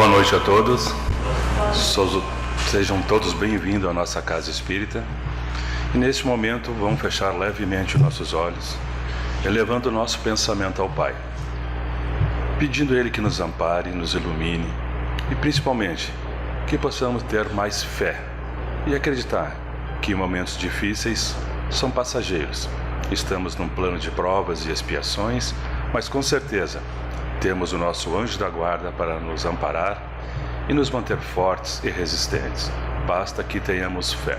Boa noite a todos. Sejam todos bem-vindos à nossa Casa Espírita. E neste momento vamos fechar levemente nossos olhos, elevando o nosso pensamento ao Pai, pedindo a Ele que nos ampare, nos ilumine e principalmente que possamos ter mais fé e acreditar que momentos difíceis são passageiros. Estamos num plano de provas e expiações, mas com certeza temos o nosso anjo da guarda para nos amparar e nos manter fortes e resistentes. Basta que tenhamos fé.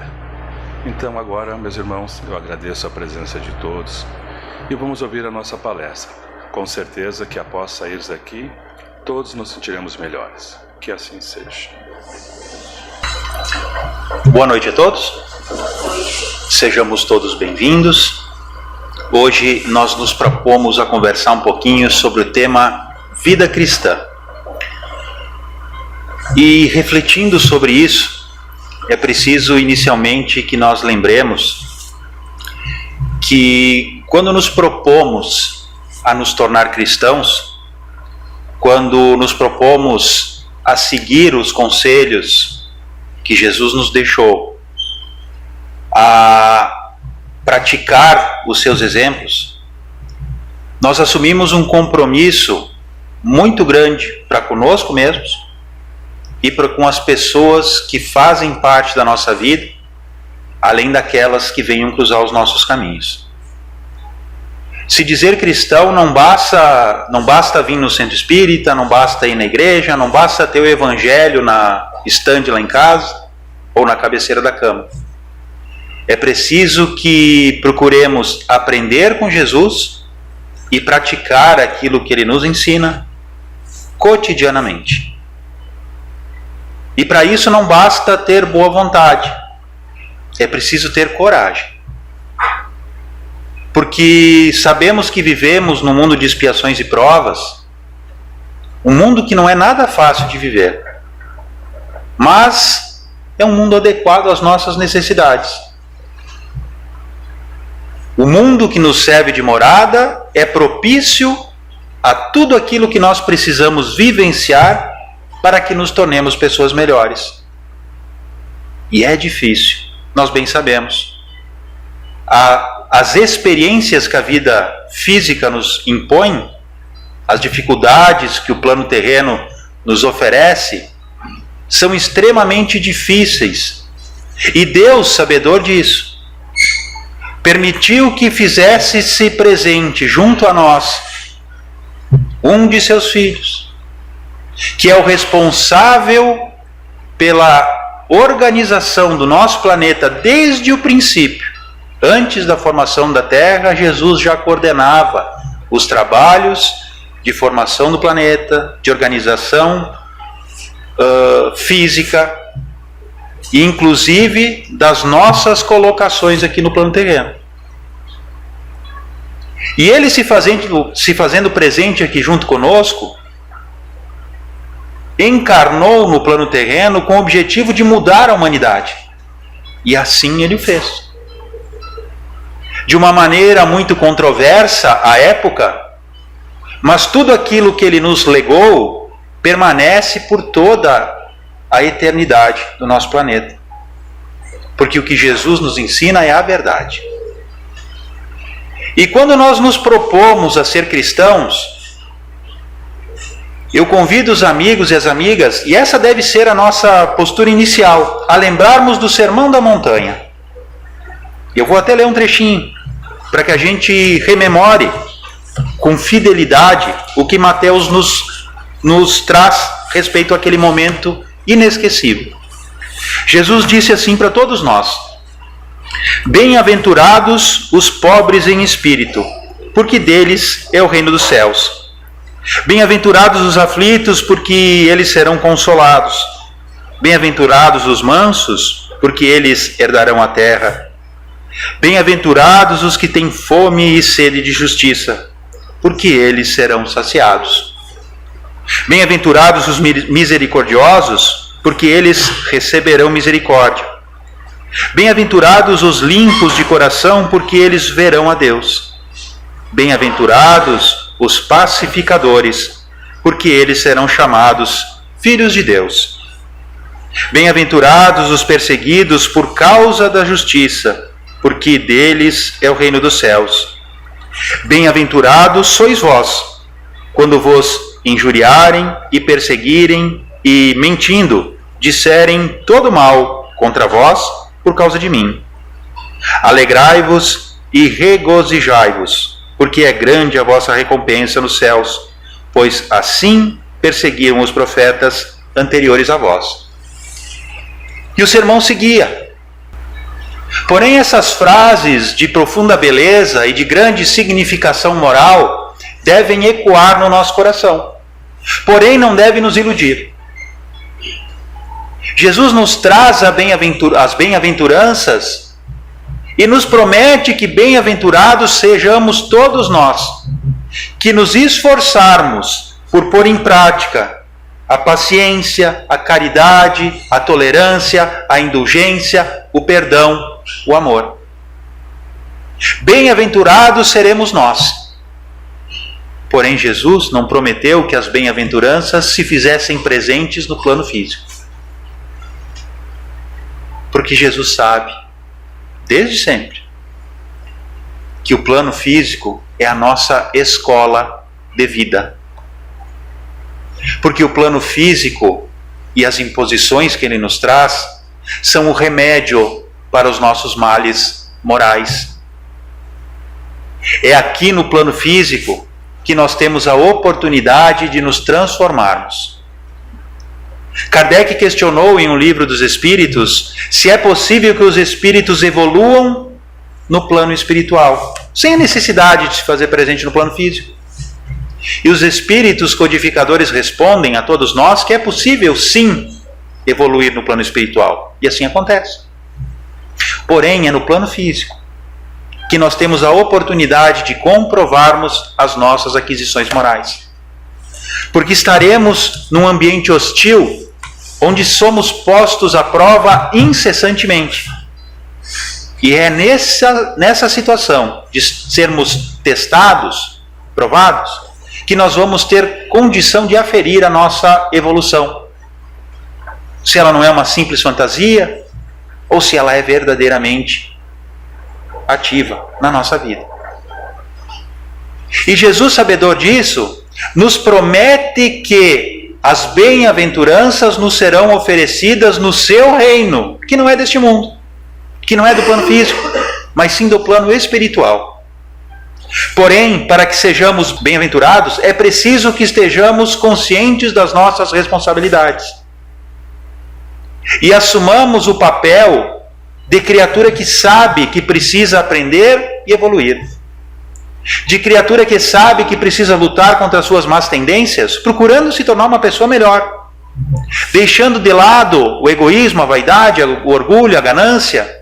Então agora, meus irmãos, eu agradeço a presença de todos e vamos ouvir a nossa palestra. Com certeza que após sair daqui, todos nos sentiremos melhores. Que assim seja. Boa noite a todos. Sejamos todos bem-vindos. Hoje nós nos propomos a conversar um pouquinho sobre o tema vida cristã. E refletindo sobre isso, é preciso inicialmente que nós lembremos que quando nos propomos a nos tornar cristãos, quando nos propomos a seguir os conselhos que Jesus nos deixou, a praticar os seus exemplos, nós assumimos um compromisso muito grande para conosco mesmos e para com as pessoas que fazem parte da nossa vida, além daquelas que venham cruzar os nossos caminhos. Se dizer cristão não basta vir no centro espírita, não basta ir na igreja, não basta ter o evangelho na estande lá em casa ou na cabeceira da cama. É preciso que procuremos aprender com Jesus e praticar aquilo que Ele nos ensina cotidianamente. E para isso não basta ter boa vontade, é preciso ter coragem. Porque sabemos que vivemos num mundo de expiações e provas, um mundo que não é nada fácil de viver, mas é um mundo adequado às nossas necessidades. O mundo que nos serve de morada é propício a tudo aquilo que nós precisamos vivenciar para que nos tornemos pessoas melhores. E é difícil, nós bem sabemos. As experiências que a vida física nos impõe, as dificuldades que o plano terreno nos oferece, são extremamente difíceis. E Deus, sabedor disso, permitiu que fizesse-se presente junto a nós um de seus filhos, que é o responsável pela organização do nosso planeta desde o princípio. Antes da formação da Terra, Jesus já coordenava os trabalhos de formação do planeta, de organização física, e inclusive das nossas colocações aqui no plano terreno. E Ele se fazendo presente aqui junto conosco, encarnou no plano terreno com o objetivo de mudar a humanidade. E assim Ele o fez. De uma maneira muito controversa à época, mas tudo aquilo que Ele nos legou permanece por toda a eternidade do nosso planeta. Porque o que Jesus nos ensina é a verdade. E quando nós nos propomos a ser cristãos, eu convido os amigos e as amigas, e essa deve ser a nossa postura inicial, a lembrarmos do Sermão da Montanha. Eu vou até ler um trechinho, para que a gente rememore com fidelidade o que Mateus nos traz respeito àquele momento inesquecível. Jesus disse assim para todos nós: bem-aventurados os pobres em espírito, porque deles é o reino dos céus. Bem-aventurados os aflitos, porque eles serão consolados. Bem-aventurados os mansos, porque eles herdarão a terra. Bem-aventurados os que têm fome e sede de justiça, porque eles serão saciados. Bem-aventurados os misericordiosos, porque eles receberão misericórdia. Bem-aventurados os limpos de coração, porque eles verão a Deus. Bem-aventurados os pacificadores, porque eles serão chamados filhos de Deus. Bem-aventurados os perseguidos por causa da justiça, porque deles é o reino dos céus. Bem-aventurados sois vós, quando vos injuriarem e perseguirem e, mentindo, disserem todo mal contra vós por causa de mim. Alegrai-vos e regozijai-vos, porque é grande a vossa recompensa nos céus, pois assim perseguiram os profetas anteriores a vós. E o sermão seguia. Porém, essas frases de profunda beleza e de grande significação moral devem ecoar no nosso coração. Porém, não devem nos iludir. Jesus nos traz as bem-aventuranças e nos promete que bem-aventurados sejamos todos nós, que nos esforçarmos por pôr em prática a paciência, a caridade, a tolerância, a indulgência, o perdão, o amor. Bem-aventurados seremos nós. Porém, Jesus não prometeu que as bem-aventuranças se fizessem presentes no plano físico. Porque Jesus sabe, desde sempre, que o plano físico é a nossa escola de vida. Porque o plano físico e as imposições que ele nos traz são o remédio para os nossos males morais. É aqui no plano físico que nós temos a oportunidade de nos transformarmos. Kardec questionou em um livro dos Espíritos se é possível que os espíritos evoluam no plano espiritual, sem a necessidade de se fazer presente no plano físico. E os espíritos codificadores respondem a todos nós que é possível, sim, evoluir no plano espiritual. E assim acontece. Porém, é no plano físico que nós temos a oportunidade de comprovarmos as nossas aquisições morais. Porque estaremos num ambiente hostil, onde somos postos à prova incessantemente. E é nessa situação de sermos testados, provados, que nós vamos ter condição de aferir a nossa evolução. Se ela não é uma simples fantasia, ou se ela é verdadeiramente ativa na nossa vida. E Jesus, sabedor disso, nos promete que as bem-aventuranças nos serão oferecidas no seu reino, que não é deste mundo, que não é do plano físico, mas sim do plano espiritual. Porém, para que sejamos bem-aventurados, é preciso que estejamos conscientes das nossas responsabilidades e assumamos o papel de criatura que sabe que precisa aprender e evoluir, de criatura que sabe que precisa lutar contra as suas más tendências, procurando se tornar uma pessoa melhor, deixando de lado o egoísmo, a vaidade, o orgulho, a ganância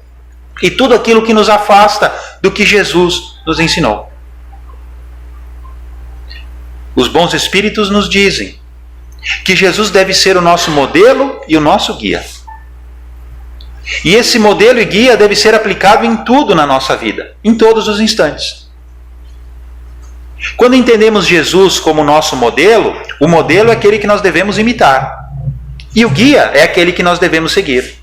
e tudo aquilo que nos afasta do que Jesus nos ensinou. Os bons espíritos nos dizem que Jesus deve ser o nosso modelo e o nosso guia. E esse modelo e guia deve ser aplicado em tudo na nossa vida, em todos os instantes. Quando entendemos Jesus como nosso modelo, o modelo é aquele que nós devemos imitar. E o guia é aquele que nós devemos seguir.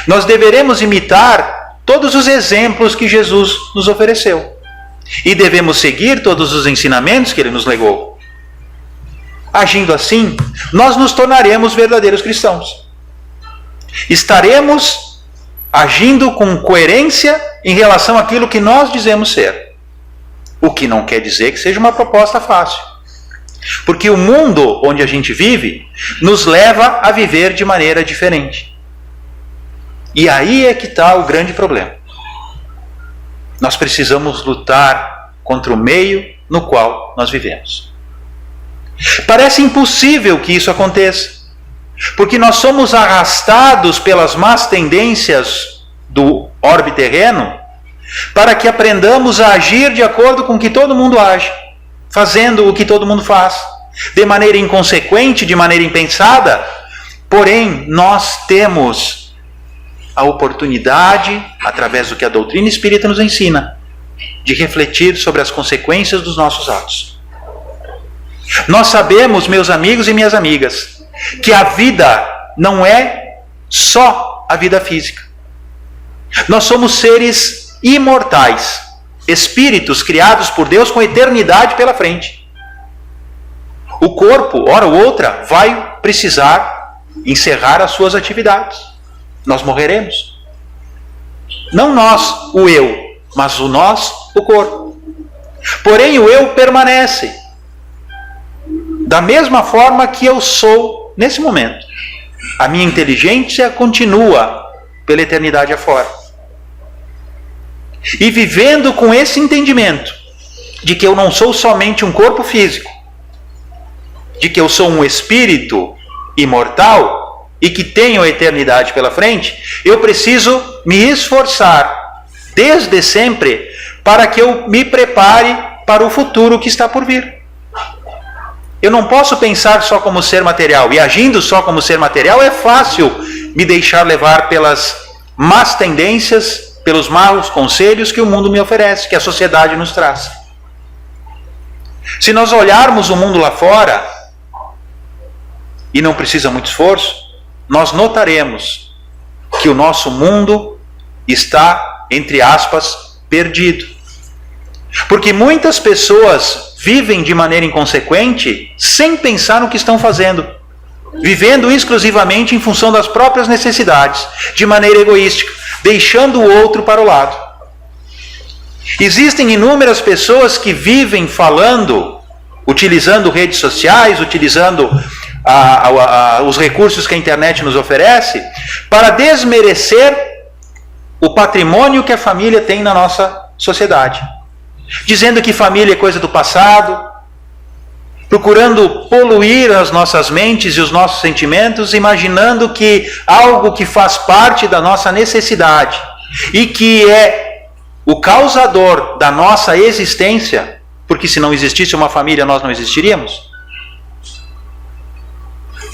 Nós deveremos imitar todos os exemplos que Jesus nos ofereceu. E devemos seguir todos os ensinamentos que ele nos legou. Agindo assim, nós nos tornaremos verdadeiros cristãos. Estaremos agindo com coerência em relação àquilo que nós dizemos ser. O que não quer dizer que seja uma proposta fácil. Porque o mundo onde a gente vive nos leva a viver de maneira diferente. E aí é que está o grande problema. Nós precisamos lutar contra o meio no qual nós vivemos. Parece impossível que isso aconteça, porque nós somos arrastados pelas más tendências do orbe terreno para que aprendamos a agir de acordo com o que todo mundo age, fazendo o que todo mundo faz, de maneira inconsequente, de maneira impensada. Porém, nós temos a oportunidade, através do que a doutrina espírita nos ensina, de refletir sobre as consequências dos nossos atos. Nós sabemos, meus amigos e minhas amigas, que a vida não é só a vida física. Nós somos seres imortais, espíritos criados por Deus com eternidade pela frente. O corpo, hora ou outra, vai precisar encerrar as suas atividades. Nós morreremos. Não nós, o eu, mas o nós, o corpo. Porém, o eu permanece da mesma forma que eu sou nesse momento. A minha inteligência continua pela eternidade afora. E vivendo com esse entendimento de que eu não sou somente um corpo físico, de que eu sou um espírito imortal e que tenho a eternidade pela frente, eu preciso me esforçar desde sempre para que eu me prepare para o futuro que está por vir. Eu não posso pensar só como ser material, e agindo só como ser material é fácil me deixar levar pelas más tendências, pelos maus conselhos que o mundo me oferece, que a sociedade nos traz. Se nós olharmos o mundo lá fora, e não precisa muito esforço, nós notaremos que o nosso mundo está, entre aspas, perdido. Porque muitas pessoas vivem de maneira inconsequente, sem pensar no que estão fazendo, vivendo exclusivamente em função das próprias necessidades, de maneira egoística, deixando o outro para o lado. Existem inúmeras pessoas que vivem falando, utilizando redes sociais, utilizando os recursos que a internet nos oferece, para desmerecer o patrimônio que a família tem na nossa sociedade. Dizendo que família é coisa do passado, procurando poluir as nossas mentes e os nossos sentimentos, imaginando que algo que faz parte da nossa necessidade e que é o causador da nossa existência, porque se não existisse uma família nós não existiríamos,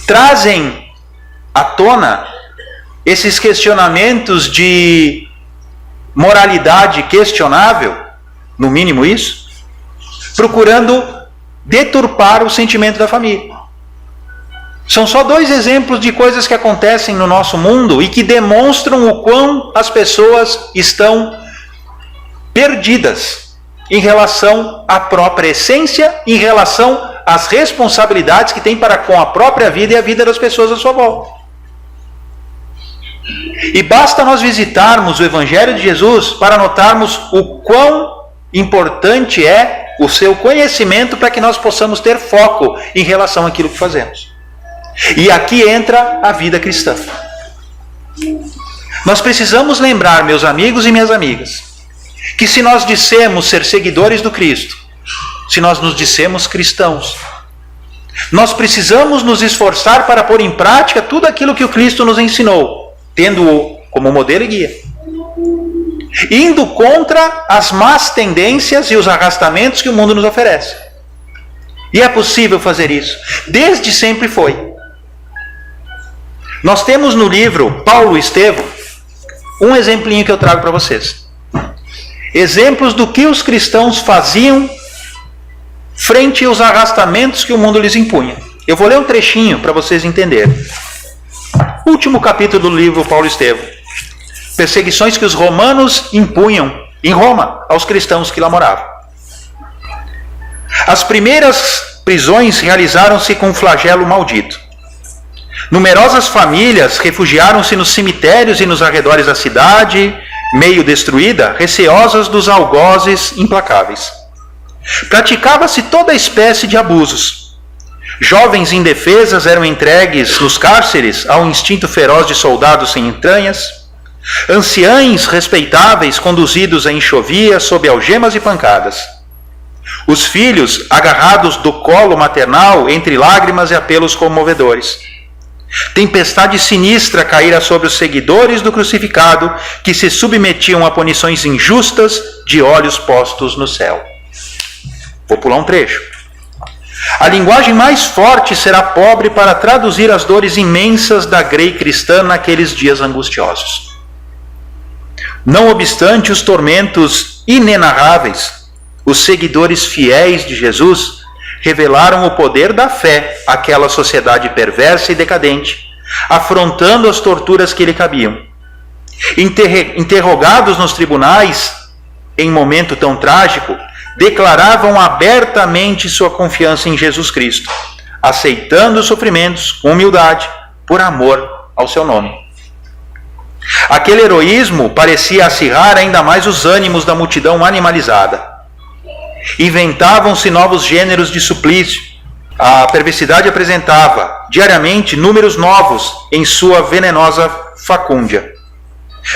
trazem à tona esses questionamentos de moralidade questionável, no mínimo isso, procurando deturpar o sentimento da família. São só 2 exemplos de coisas que acontecem no nosso mundo e que demonstram o quão as pessoas estão perdidas em relação à própria essência, em relação às responsabilidades que têm para com a própria vida e a vida das pessoas à sua volta. E basta nós visitarmos o Evangelho de Jesus para notarmos o quão importante é o seu conhecimento para que nós possamos ter foco em relação àquilo que fazemos. E aqui entra a vida cristã. Nós precisamos lembrar, meus amigos e minhas amigas, que se nós dissemos ser seguidores do Cristo, se nós nos dissemos cristãos, nós precisamos nos esforçar para pôr em prática tudo aquilo que o Cristo nos ensinou, tendo-o como modelo e guia, indo contra as más tendências e os arrastamentos que o mundo nos oferece. E é possível fazer isso. Desde sempre foi. Nós temos no livro Paulo e Estevão um exemplinho que eu trago para vocês. Exemplos do que os cristãos faziam frente aos arrastamentos que o mundo lhes impunha. Eu vou ler um trechinho para vocês entenderem. Último capítulo do livro Paulo e Estevão. Perseguições que os romanos impunham em Roma aos cristãos que lá moravam. As primeiras prisões realizaram-se com um flagelo maldito. Numerosas famílias refugiaram-se nos cemitérios e nos arredores da cidade, meio destruída, receosas dos algozes implacáveis. Praticava-se toda espécie de abusos. Jovens indefesas eram entregues nos cárceres ao instinto feroz de soldados sem entranhas. Anciães respeitáveis conduzidos à enxovia sob algemas e pancadas. Os filhos agarrados do colo maternal entre lágrimas e apelos comovedores. Tempestade sinistra caíra sobre os seguidores do crucificado, que se submetiam a punições injustas de olhos postos no céu. Vou pular um trecho. A linguagem mais forte será pobre para traduzir as dores imensas da grei cristã naqueles dias angustiosos. Não obstante os tormentos inenarráveis, os seguidores fiéis de Jesus revelaram o poder da fé àquela sociedade perversa e decadente, afrontando as torturas que lhe cabiam. Interrogados nos tribunais, em momento tão trágico, declaravam abertamente sua confiança em Jesus Cristo, aceitando os sofrimentos com humildade, por amor ao seu nome. Aquele heroísmo parecia acirrar ainda mais os ânimos da multidão animalizada. Inventavam-se novos gêneros de suplício. A perversidade apresentava diariamente números novos em sua venenosa facúndia.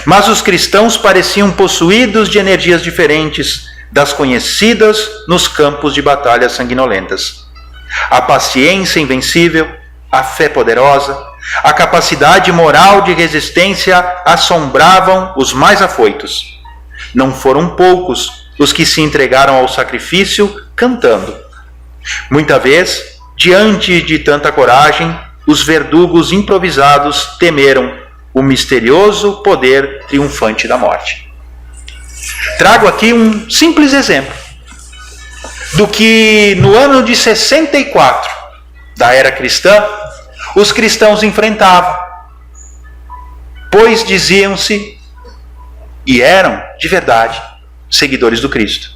Mas os cristãos pareciam possuídos de energias diferentes das conhecidas nos campos de batalhas sanguinolentas. A paciência invencível, a fé poderosa, a capacidade moral de resistência assombravam os mais afoitos. Não foram poucos os que se entregaram ao sacrifício cantando. Muita vez, diante de tanta coragem, os verdugos improvisados temeram o misterioso poder triunfante da morte. Trago aqui um simples exemplo do que no ano de 64 da era cristã os cristãos enfrentavam, pois diziam-se e eram de verdade seguidores do Cristo.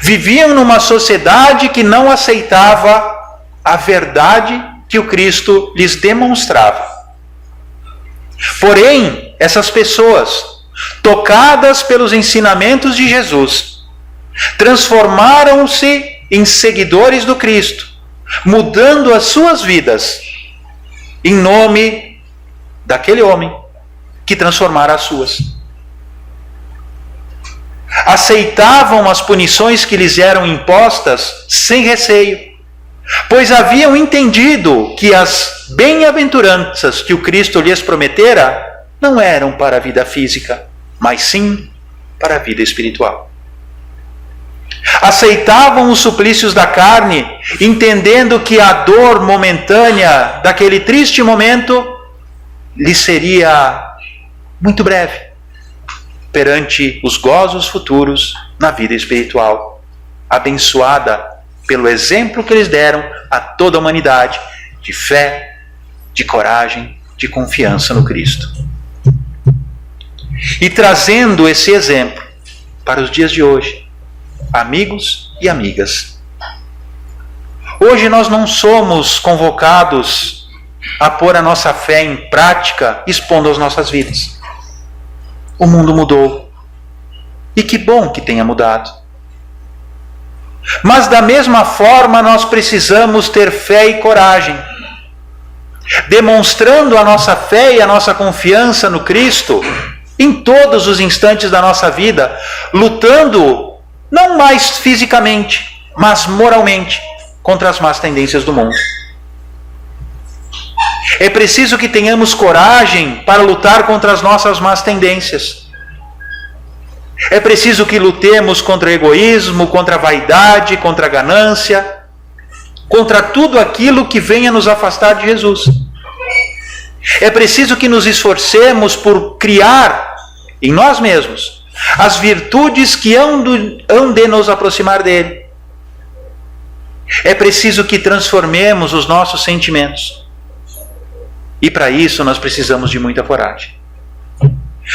Viviam numa sociedade que não aceitava a verdade que o Cristo lhes demonstrava. Porém, essas pessoas, tocadas pelos ensinamentos de Jesus, transformaram-se em seguidores do Cristo, mudando as suas vidas em nome daquele homem que transformara as suas. Aceitavam as punições que lhes eram impostas sem receio, pois haviam entendido que as bem-aventuranças que o Cristo lhes prometera não eram para a vida física, mas sim para a vida espiritual. Aceitavam os suplícios da carne, entendendo que a dor momentânea daquele triste momento lhes seria muito breve, perante os gozos futuros na vida espiritual, abençoada pelo exemplo que eles deram a toda a humanidade de fé, de coragem, de confiança no Cristo. E trazendo esse exemplo para os dias de hoje, amigos e amigas, hoje nós não somos convocados a pôr a nossa fé em prática expondo as nossas vidas. O mundo mudou. E que bom que tenha mudado. Mas da mesma forma nós precisamos ter fé e coragem, demonstrando a nossa fé e a nossa confiança no Cristo em todos os instantes da nossa vida, lutando não mais fisicamente, mas moralmente contra as más tendências do mundo. É preciso que tenhamos coragem para lutar contra as nossas más tendências. É preciso que lutemos contra o egoísmo, contra a vaidade, contra a ganância, contra tudo aquilo que venha nos afastar de Jesus. É preciso que nos esforcemos por criar em nós mesmos as virtudes que hão de nos aproximar dele. É preciso que transformemos os nossos sentimentos. E para isso nós precisamos de muita coragem.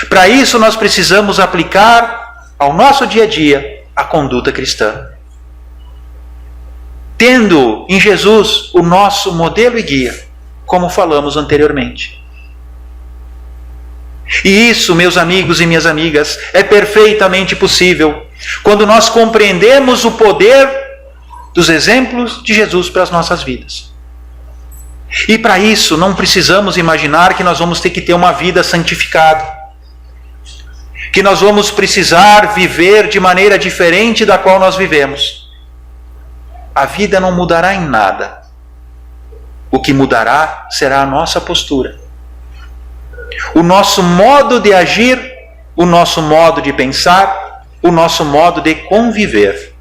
Para isso nós precisamos aplicar ao nosso dia a dia a conduta cristã, tendo em Jesus o nosso modelo e guia, como falamos anteriormente. E isso, meus amigos e minhas amigas, é perfeitamente possível quando nós compreendemos o poder dos exemplos de Jesus para as nossas vidas. E para isso não precisamos imaginar que nós vamos ter que ter uma vida santificada, que nós vamos precisar viver de maneira diferente da qual nós vivemos. A vida não mudará em nada. O que mudará será a nossa postura, o nosso modo de agir, o nosso modo de pensar, o nosso modo de conviver.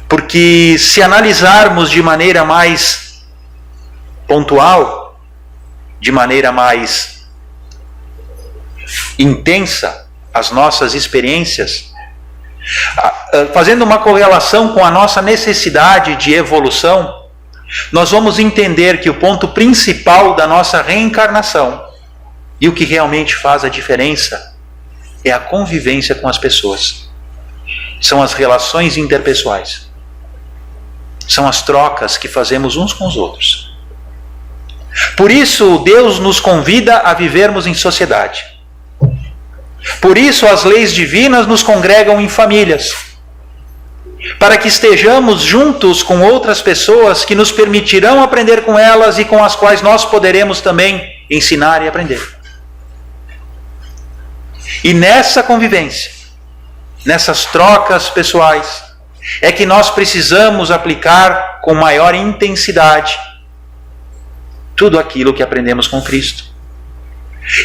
Porque se analisarmos de maneira mais pontual, de maneira mais intensa as nossas experiências, Fazendo uma correlação com a nossa necessidade de evolução, nós vamos entender que o ponto principal da nossa reencarnação e o que realmente faz a diferença é a convivência com as pessoas. São as relações interpessoais. São as trocas que fazemos uns com os outros. Por isso, Deus nos convida a vivermos em sociedade. Por isso, as leis divinas nos congregam em famílias, para que estejamos juntos com outras pessoas que nos permitirão aprender com elas e com as quais nós poderemos também ensinar e aprender. E nessa convivência, nessas trocas pessoais, é que nós precisamos aplicar com maior intensidade tudo aquilo que aprendemos com Cristo.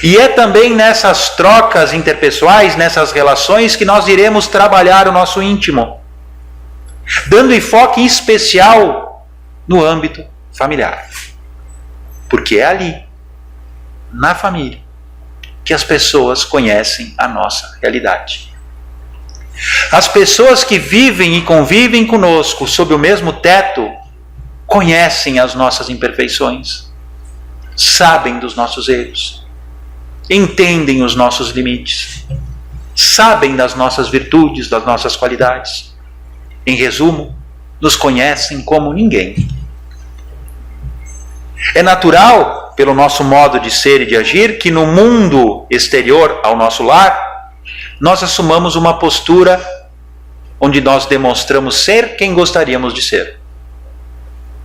E é também nessas trocas interpessoais, nessas relações, que nós iremos trabalhar o nosso íntimo, dando enfoque especial no âmbito familiar. Porque é ali, na família, que as pessoas conhecem a nossa realidade. As pessoas que vivem e convivem conosco sob o mesmo teto conhecem as nossas imperfeições, sabem dos nossos erros, entendem os nossos limites, sabem das nossas virtudes, das nossas qualidades. Em resumo, nos conhecem como ninguém. É natural, pelo nosso modo de ser e de agir, que no mundo exterior ao nosso lar, nós assumamos uma postura onde nós demonstramos ser quem gostaríamos de ser.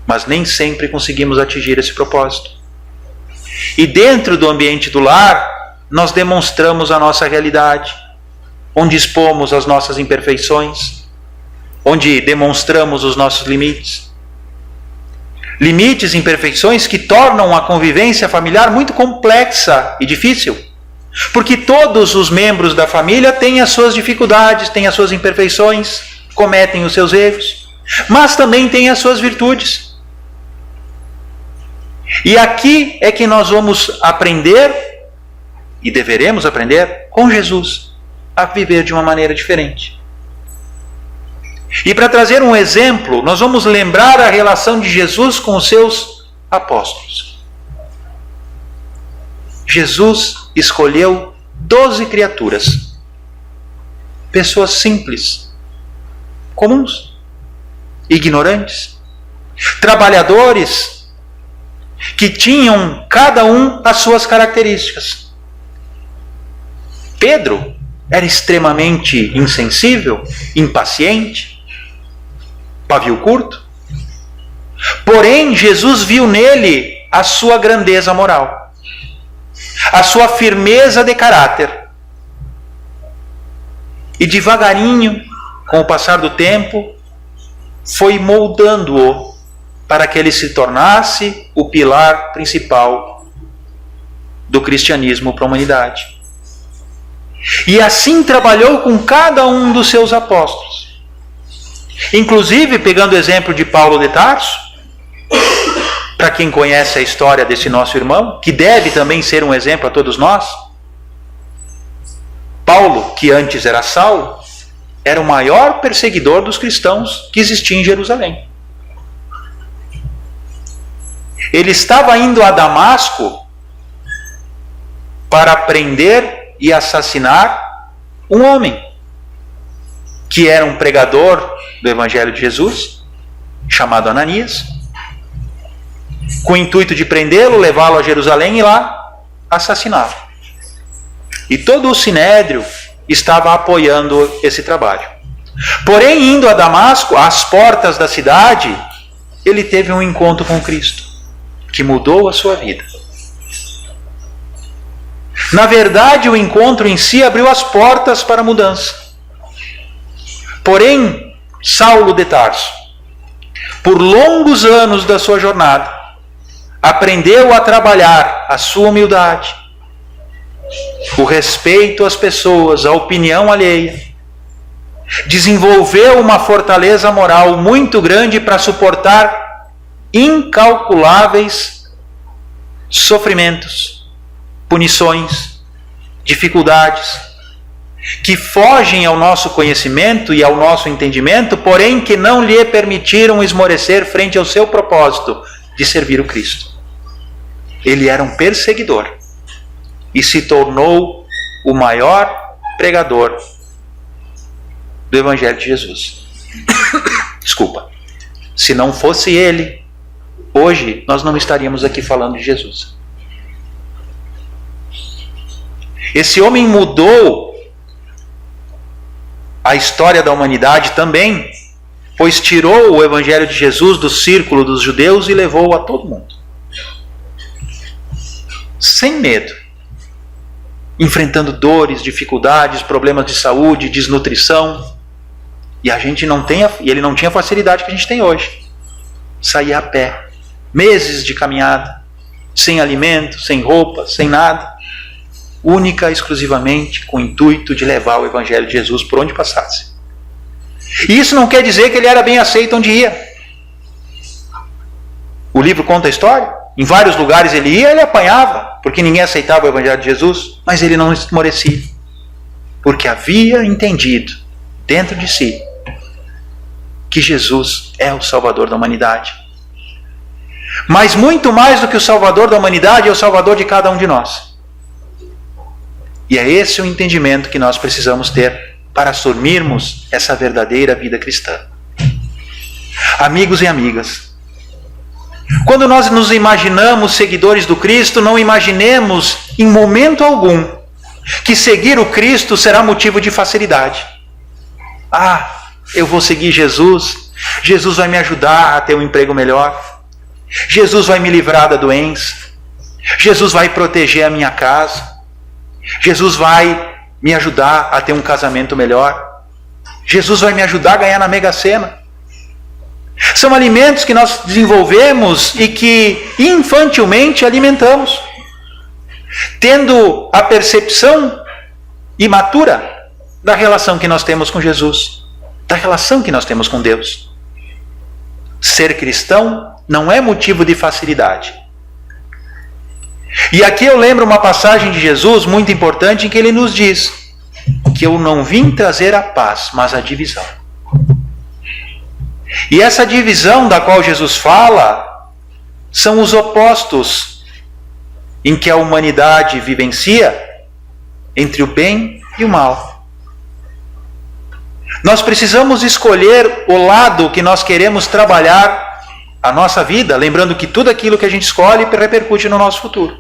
Mas nem sempre conseguimos atingir esse propósito. E dentro do ambiente do lar, nós demonstramos a nossa realidade, onde expomos as nossas imperfeições, onde demonstramos os nossos limites. Limites e imperfeições que tornam a convivência familiar muito complexa e difícil. Porque todos os membros da família têm as suas dificuldades, têm as suas imperfeições, cometem os seus erros, mas também têm as suas virtudes. E aqui é que nós vamos aprender, e deveremos aprender, com Jesus, a viver de uma maneira diferente. E para trazer um exemplo, nós vamos lembrar a relação de Jesus com os seus apóstolos. Jesus escolheu 12 criaturas, pessoas simples, comuns, ignorantes, trabalhadores, que tinham cada um as suas características. Pedro era extremamente insensível, impaciente, pavio curto. Porém, Jesus viu nele a sua grandeza moral, a sua firmeza de caráter. E devagarinho, com o passar do tempo, foi moldando-o para que ele se tornasse o pilar principal do cristianismo para a humanidade. E assim trabalhou com cada um dos seus apóstolos. Inclusive, pegando o exemplo de Paulo de Tarso, para quem conhece a história desse nosso irmão, que deve também ser um exemplo a todos nós. Paulo, que antes era Saulo, era o maior perseguidor dos cristãos que existia em Jerusalém. Ele estava indo a Damasco para prender e assassinar um homem que era um pregador do Evangelho de Jesus, chamado Ananias, com o intuito de prendê-lo, levá-lo a Jerusalém e lá assassiná-lo. E todo o Sinédrio estava apoiando esse trabalho. Porém, indo a Damasco, às portas da cidade, ele teve um encontro com Cristo, que mudou a sua vida. Na verdade, o encontro em si abriu as portas para a mudança. Porém, Saulo de Tarso, por longos anos da sua jornada, aprendeu a trabalhar a sua humildade, o respeito às pessoas, a opinião alheia. Desenvolveu uma fortaleza moral muito grande para suportar incalculáveis sofrimentos, punições, dificuldades, que fogem ao nosso conhecimento e ao nosso entendimento, porém que não lhe permitiram esmorecer frente ao seu propósito de servir o Cristo. Ele era um perseguidor e se tornou o maior pregador do Evangelho de Jesus. Desculpa. Se não fosse ele, hoje nós não estaríamos aqui falando de Jesus. Esse homem mudou a história da humanidade também, pois tirou o Evangelho de Jesus do círculo dos judeus e levou-o a todo mundo. Sem medo. Enfrentando dores, dificuldades, problemas de saúde, desnutrição. E ele não tinha a facilidade que a gente tem hoje. Saía a pé. Meses de caminhada. Sem alimento, sem roupa, sem nada. Única, exclusivamente, com o intuito de levar o Evangelho de Jesus por onde passasse. E isso não quer dizer que ele era bem aceito onde ia. O livro conta a história. Em vários lugares ele ia, ele apanhava, porque ninguém aceitava o Evangelho de Jesus, mas ele não esmorecia, porque havia entendido dentro de si que Jesus é o Salvador da humanidade. Mas muito mais do que o Salvador da humanidade, é o Salvador de cada um de nós. E é esse o entendimento que nós precisamos ter para assumirmos essa verdadeira vida cristã. Amigos e amigas, quando nós nos imaginamos seguidores do Cristo, não imaginemos em momento algum que seguir o Cristo será motivo de facilidade. Eu vou seguir Jesus, Jesus vai me ajudar a ter um emprego melhor, Jesus vai me livrar da doença, Jesus vai proteger a minha casa, Jesus vai me ajudar a ter um casamento melhor, Jesus vai me ajudar a ganhar na Mega Sena. São alimentos que nós desenvolvemos e que infantilmente alimentamos, tendo a percepção imatura da relação que nós temos com Jesus, da relação que nós temos com Deus. Ser cristão não é motivo de facilidade. E aqui eu lembro uma passagem de Jesus muito importante em que ele nos diz que eu não vim trazer a paz, mas a divisão. E essa divisão da qual Jesus fala são os opostos em que a humanidade vivencia entre o bem e o mal. Nós precisamos escolher o lado que nós queremos trabalhar a nossa vida, lembrando que tudo aquilo que a gente escolhe repercute no nosso futuro.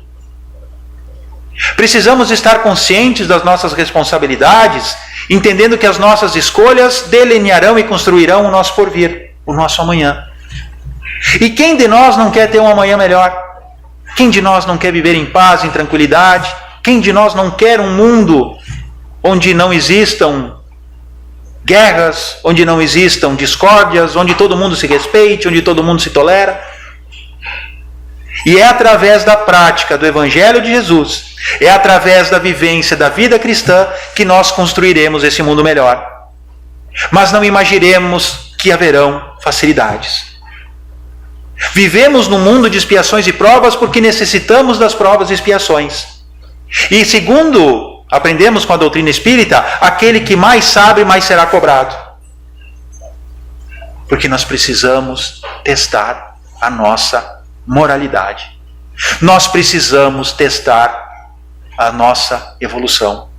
Precisamos estar conscientes das nossas responsabilidades, entendendo que as nossas escolhas delinearão e construirão o nosso porvir, o nosso amanhã. E quem de nós não quer ter um amanhã melhor? Quem de nós não quer viver em paz, em tranquilidade? Quem de nós não quer um mundo onde não existam guerras, onde não existam discórdias, onde todo mundo se respeite, onde todo mundo se tolera? E é através da prática do Evangelho de Jesus, é através da vivência da vida cristã que nós construiremos esse mundo melhor. Mas não imaginemos que haverão facilidades. Vivemos num mundo de expiações e provas porque necessitamos das provas e expiações. E segundo aprendemos com a doutrina espírita, aquele que mais sabe, mais será cobrado. Porque nós precisamos testar a nossa moralidade. Nós precisamos testar a nossa evolução.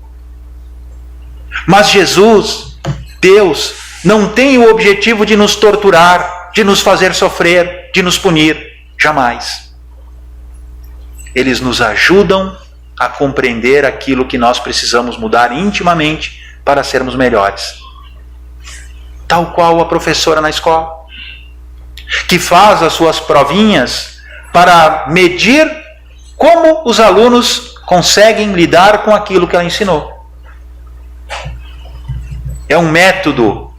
Mas Jesus, Deus, não tem o objetivo de nos torturar, de nos fazer sofrer, de nos punir. Jamais. Eles nos ajudam a compreender aquilo que nós precisamos mudar intimamente para sermos melhores. Tal qual a professora na escola, que faz as suas provinhas para medir como os alunos conseguem lidar com aquilo que ela ensinou. É um método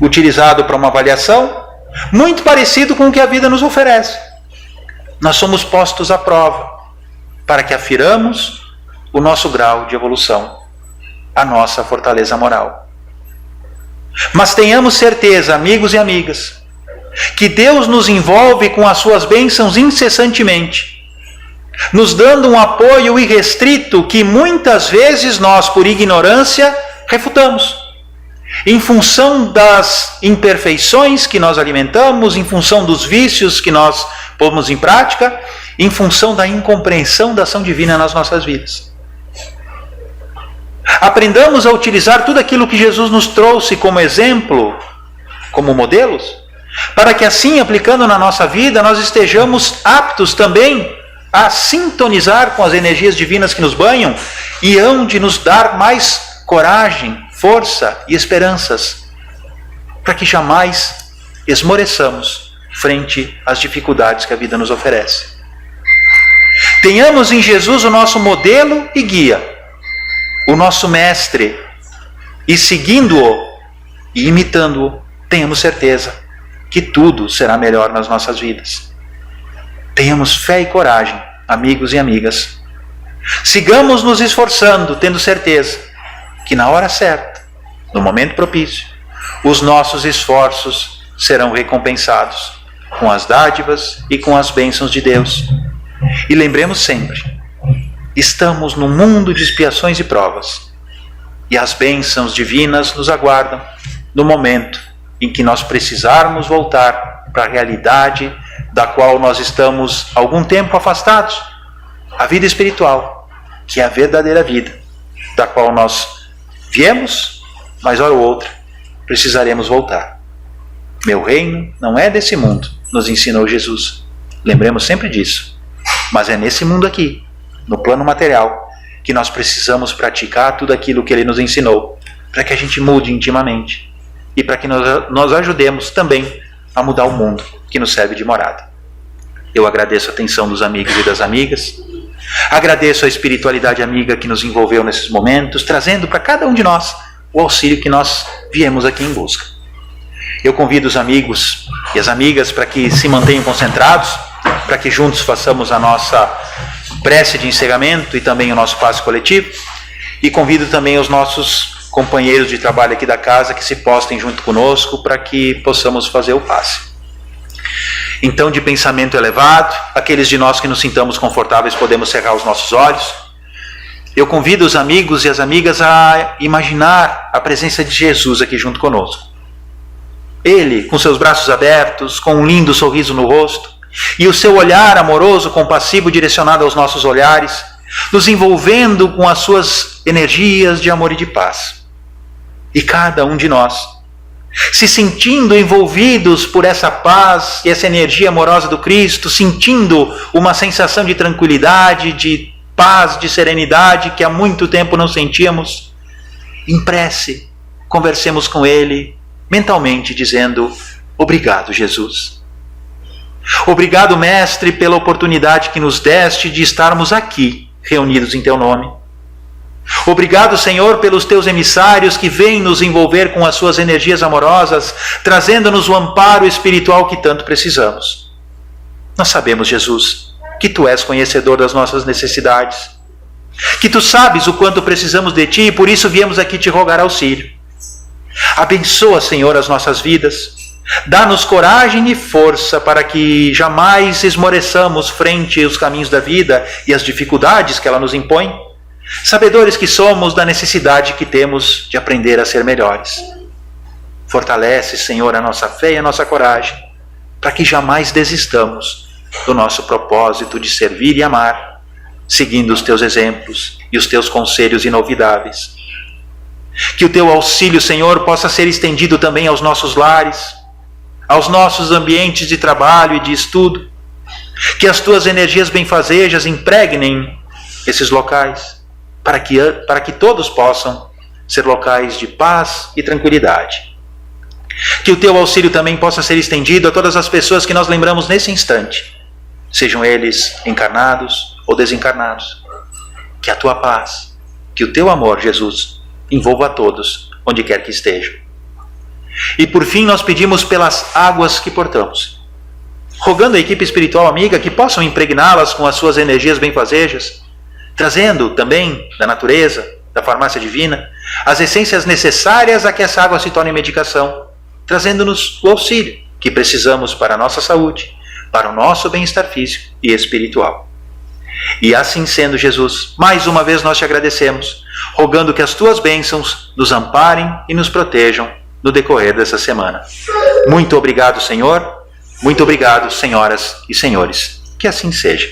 utilizado para uma avaliação muito parecido com o que a vida nos oferece. Nós somos postos à prova para que afirmamos o nosso grau de evolução, a nossa fortaleza moral. Mas tenhamos certeza, amigos e amigas, que Deus nos envolve com as suas bênçãos incessantemente, nos dando um apoio irrestrito que muitas vezes nós, por ignorância, refutamos. Em função das imperfeições que nós alimentamos, em função dos vícios que nós pomos em prática, em função da incompreensão da ação divina nas nossas vidas. Aprendamos a utilizar tudo aquilo que Jesus nos trouxe como exemplo, como modelos, para que assim, aplicando na nossa vida, nós estejamos aptos também a sintonizar com as energias divinas que nos banham e hão de nos dar mais coragem, força e esperanças, para que jamais esmoreçamos frente às dificuldades que a vida nos oferece. Tenhamos em Jesus o nosso modelo e guia, o nosso mestre, e seguindo-o e imitando-o, tenhamos certeza que tudo será melhor nas nossas vidas. Tenhamos fé e coragem, amigos e amigas. Sigamos nos esforçando, tendo certeza que na hora certa, no momento propício, os nossos esforços serão recompensados com as dádivas e com as bênçãos de Deus. E lembremos sempre, estamos num mundo de expiações e provas, e as bênçãos divinas nos aguardam no momento em que nós precisarmos voltar para a realidade da qual nós estamos há algum tempo afastados, a vida espiritual, que é a verdadeira vida, da qual nós viemos, mas hora ou outra precisaremos voltar. Meu reino não é desse mundo, nos ensinou Jesus. Lembremos sempre disso. Mas é nesse mundo aqui, no plano material, que nós precisamos praticar tudo aquilo que Ele nos ensinou, para que a gente mude intimamente e para que nós ajudemos também a mudar o mundo que nos serve de morada. Eu agradeço a atenção dos amigos e das amigas, agradeço a espiritualidade amiga que nos envolveu nesses momentos, trazendo para cada um de nós o auxílio que nós viemos aqui em busca. Eu convido os amigos e as amigas para que se mantenham concentrados, para que juntos façamos a nossa prece de encerramento e também o nosso passe coletivo, e convido também os nossos companheiros de trabalho aqui da casa que se postem junto conosco para que possamos fazer o passe. Então, de pensamento elevado, aqueles de nós que nos sintamos confortáveis podemos cerrar os nossos olhos. Eu convido os amigos e as amigas a imaginar a presença de Jesus aqui junto conosco. Ele, com seus braços abertos, com um lindo sorriso no rosto, e o seu olhar amoroso, compassivo, direcionado aos nossos olhares, nos envolvendo com as suas energias de amor e de paz. E cada um de nós, se sentindo envolvidos por essa paz e essa energia amorosa do Cristo, sentindo uma sensação de tranquilidade, de paz, de serenidade que há muito tempo não sentíamos, em prece, conversemos com Ele mentalmente, dizendo: obrigado, Jesus. Obrigado, Mestre, pela oportunidade que nos deste de estarmos aqui, reunidos em Teu nome. Obrigado, Senhor, pelos Teus emissários que vêm nos envolver com as Suas energias amorosas, trazendo-nos o amparo espiritual que tanto precisamos. Nós sabemos, Jesus, que Tu és conhecedor das nossas necessidades, que Tu sabes o quanto precisamos de Ti e por isso viemos aqui Te rogar auxílio. Abençoa, Senhor, as nossas vidas. Dá-nos coragem e força para que jamais esmoreçamos frente aos caminhos da vida e às dificuldades que ela nos impõe, sabedores que somos da necessidade que temos de aprender a ser melhores. Fortalece, Senhor, a nossa fé e a nossa coragem, para que jamais desistamos do nosso propósito de servir e amar, seguindo os Teus exemplos e os Teus conselhos inolvidáveis. Que o Teu auxílio, Senhor, possa ser estendido também aos nossos lares, aos nossos ambientes de trabalho e de estudo. Que as Tuas energias benfazejas impregnem esses locais, para que todos possam ser locais de paz e tranquilidade. Que o Teu auxílio também possa ser estendido a todas as pessoas que nós lembramos nesse instante, sejam eles encarnados ou desencarnados. Que a Tua paz, que o Teu amor, Jesus, envolva a todos, onde quer que estejam. E por fim nós pedimos pelas águas que portamos, rogando a equipe espiritual amiga que possam impregná-las com as suas energias benfazejas, trazendo também da natureza, da farmácia divina, as essências necessárias a que essa água se torne medicação, trazendo-nos o auxílio que precisamos para a nossa saúde, para o nosso bem-estar físico e espiritual. E assim sendo, Jesus, mais uma vez nós te agradecemos, rogando que as tuas bênçãos nos amparem e nos protejam no decorrer dessa semana. Muito obrigado, Senhor. Muito obrigado, senhoras e senhores. Que assim seja.